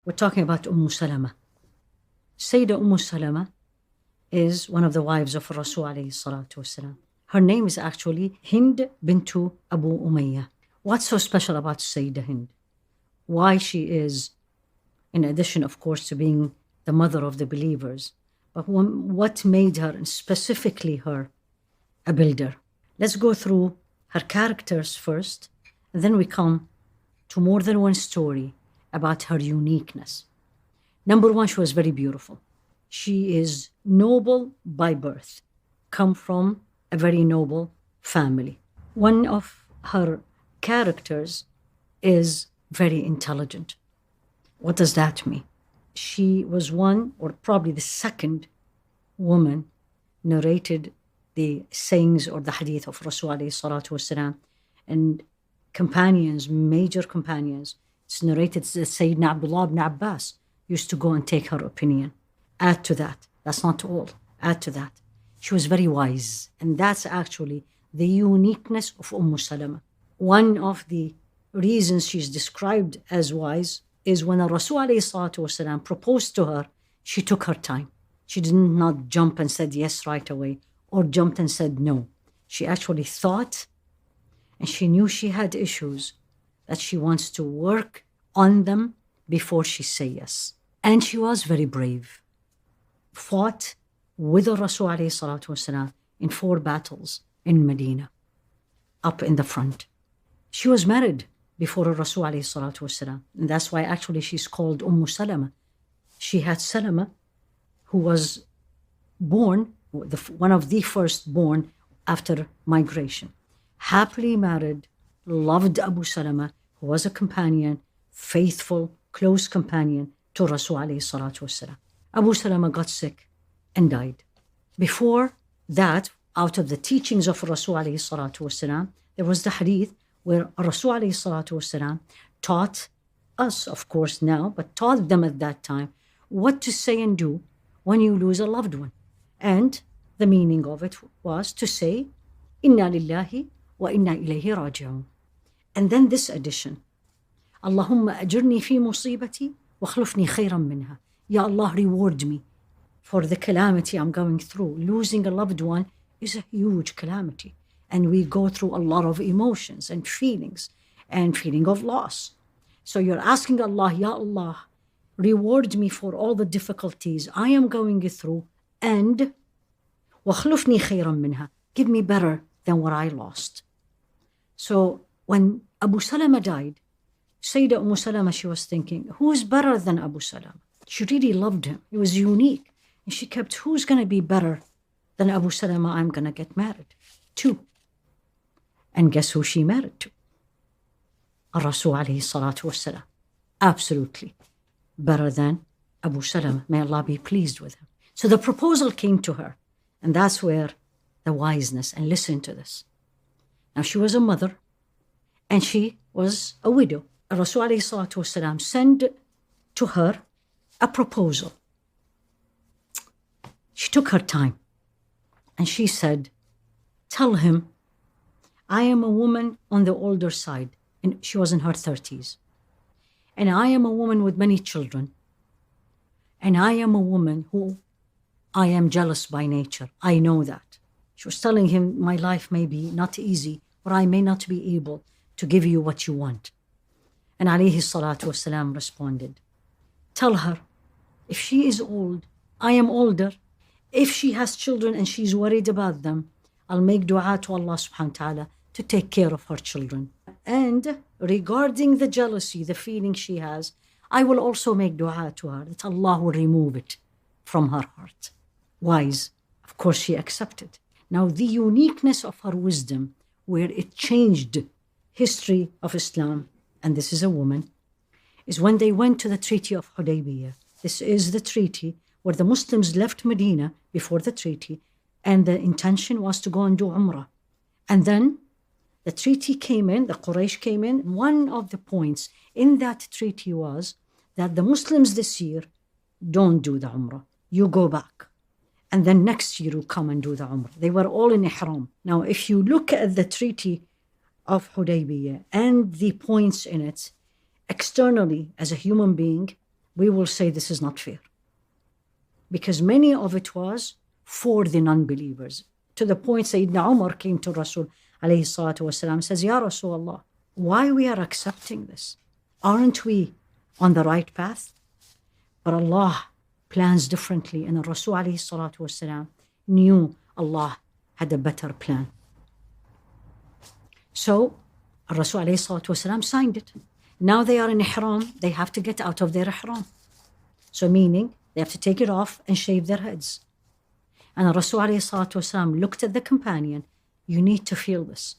We're talking about Salamah. Umm Salamah is one of the wives of Rasul alayhi salatu wasalam. Her name is actually Hind bintu Abu Umayyah. What's so special about Sayyidah Hind? Why she is, in addition, of course, to being the mother of the believers, but what made her, and specifically her, a builder? Let's go through her characters first, and then we come to more than one story about her uniqueness. Number one, she was very beautiful. She is noble by birth, come from a very noble family. One of her characters is very intelligent. What does that mean? She was one, or probably the second woman narrated the sayings or the hadith of Rasul alayhi salatu wasalam, and companions, major companions. It's narrated that Sayyidina Abdullah ibn Abbas used to go and take her opinion. Add to that, that's not all, add to that, she was very wise. And that's actually the uniqueness of Salamah. One of the reasons she's described as wise is when Rasul alayhi salatu wasalam proposed to her, she took her time. She did not jump and said yes right away, or jumped and said no. She actually thought, and she knew she had issues that she wants to work on them before she say yes. And she was very brave. Fought with the Rasul alayhi salatu wasalam in 4 battles in Medina, up in the front. She was married before Rasul alayhi salatu wasalam, and that's why actually she's called Salamah. She had Salama, who was born, one of the first born after migration. Happily married, loved Abu Salamah, who was a companion, faithful, close companion to Rasul alayhi salatu wasalam. Abu Salamah got sick and died. Before that, out of the teachings of Rasul alayhi salatu wasalam, there was the hadith where Rasul alayhi salatu wasalam taught us, of course now, but taught them at that time, what to say and do when you lose a loved one. And the meaning of it was to say, Inna lillahi wa inna ilayhi raji'un. And then this addition, Allahumma ajurni fi musibati wa khlufni khayran minha. Ya Allah, reward me for the calamity I'm going through. Losing a loved one is a huge calamity. And we go through a lot of emotions and feelings and feeling of loss. So you're asking Allah, Ya Allah, reward me for all the difficulties I am going through, and وَخْلُفْنِي خَيْرًا مِنْهَا, give me better than what I lost. So when Abu Salamah died, Sayyidah Umm Salamah, she was thinking, who's better than Abu Salamah? She really loved him. He was unique. And she kept, who's going to be better than Abu Salamah? I'm going to get married to. And guess who she married to? Rasul alayhi salatu wasalam. Absolutely better than Abu Salamah. May Allah be pleased with him. So the proposal came to her. And that's where the wiseness, and listen to this. Now she was a mother and she was a widow. Rasul alayhi salatu wasalam sent to her a proposal. She took her time and she said, tell him, I am a woman on the older side, and she was in her 30s. And I am a woman with many children. And I am a woman who I am jealous by nature. I know that. She was telling him, my life may be not easy, or I may not be able to give you what you want. And alayhi salatu wasalam responded, tell her, if she is old, I am older. If she has children and she's worried about them, I'll make dua to Allah subhanahu wa ta'ala to take care of her children. And regarding the jealousy, the feeling she has, I will also make dua to her that Allah will remove it from her heart. Wise. Of course, she accepted. Now, the uniqueness of her wisdom, where it changed history of Islam, and this is a woman, is when they went to the Treaty of Hudaybiyah. This is the treaty where the Muslims left Medina before the treaty, and the intention was to go and do Umrah. And then the treaty came in, the Quraysh came in. One of the points in that treaty was that the Muslims this year don't do the Umrah. You go back. And then next year you come and do the Umrah. They were all in Ihram. Now, if you look at the Treaty of Hudaybiyah and the points in it, externally as a human being, we will say this is not fair. Because many of it was for the non-believers. To the point Sayyidina Umar came to Rasul alayhi salatu wasalam, says, Ya Rasulullah, why we are accepting this? Aren't we on the right path? But Allah plans differently, and Rasul alayhi salatu wasalam knew Allah had a better plan. So Rasul alayhi salatu wasalam signed it. Now they are in ihram, they have to get out of their ihram. So meaning they have to take it off and shave their heads. And Rasul alayhi salatu wasalam looked at the companion. You need to feel this.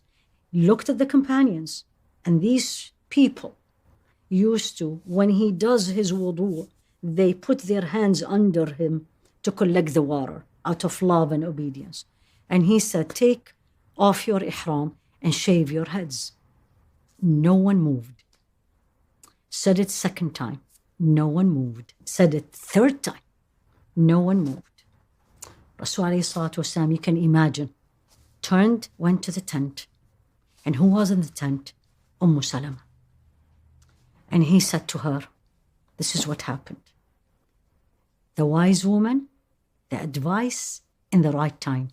Looked at the companions, and these people used to, when he does his wudu, they put their hands under him to collect the water out of love and obedience. And he said, take off your ihram and shave your heads. No one moved. Said it second time. No one moved. Said it third time. No one moved. Rasul alayhi salatu wasalam, you can imagine, turned, went to the tent. And who was in the tent? Umm Salamah. And he said to her, this is what happened. The wise woman, the advice in the right time.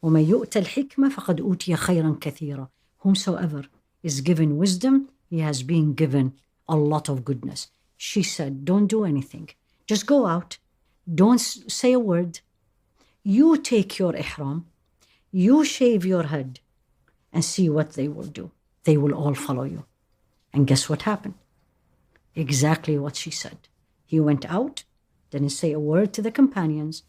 وَمَن يُؤْتَ الْحِكْمَةَ فَقَدْ أُوتِيَ خَيْرًا كَثِيرًا. Whomsoever is given wisdom, he has been given a lot of goodness. She said, don't do anything. Just go out. Don't say a word. You take your ihram. You shave your head and see what they will do. They will all follow you. And guess what happened? Exactly what she said. He went out, didn't say a word to the companions,